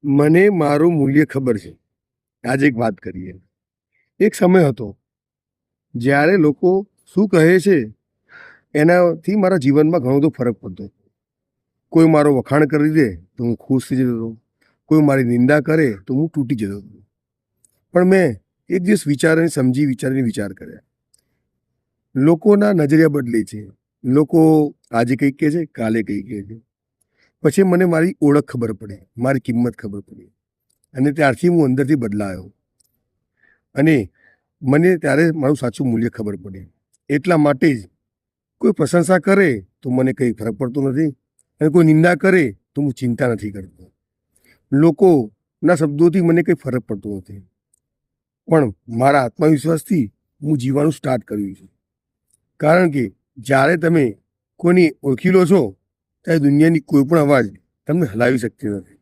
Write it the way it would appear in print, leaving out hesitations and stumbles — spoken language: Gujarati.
મને મારું મૂલ્ય ખબર છે. આજે એક વાત કરીએ. એક સમય હતો જ્યારે લોકો શું કહે છે એનાથી મારા જીવનમાં ઘણો બધો ફરક પડતો. કોઈ મારો વખાણ કરી દે તો હું ખુશ થઈ જતો હતો. કોઈ મારી નિંદા કરે તો હું તૂટી જતો હતો. પણ મેં એક દિવસ વિચારીને વિચાર કર્યા. લોકોના નજરિયા બદલે છે. લોકો આજે કંઈક કહે છે, કાલે કંઈક કહે છે. પછી મને મારી ઓળખ ખબર પડી, મારી કિંમત ખબર પડી, અને ત્યારથી હું અંદરથી બદલાયો. અને મને ત્યારે મારું સાચું મૂલ્ય ખબર પડી. એટલા માટે જ કોઈ પ્રશંસા કરે તો મને કંઈ ફરક પડતો નથી, અને કોઈ નિંદા કરે તો હું ચિંતા નથી કરતો. લોકોના શબ્દોથી મને કંઈ ફરક પડતો નથી, પણ મારા આત્મવિશ્વાસથી હું જીવવાનું સ્ટાર્ટ કર્યું છે. કારણ કે જ્યારે તમે કોઈની ઓળખી લો છો ત્યારે દુનિયાની કોઈ પણ અવાજ તમને હલાવી શકતી નથી.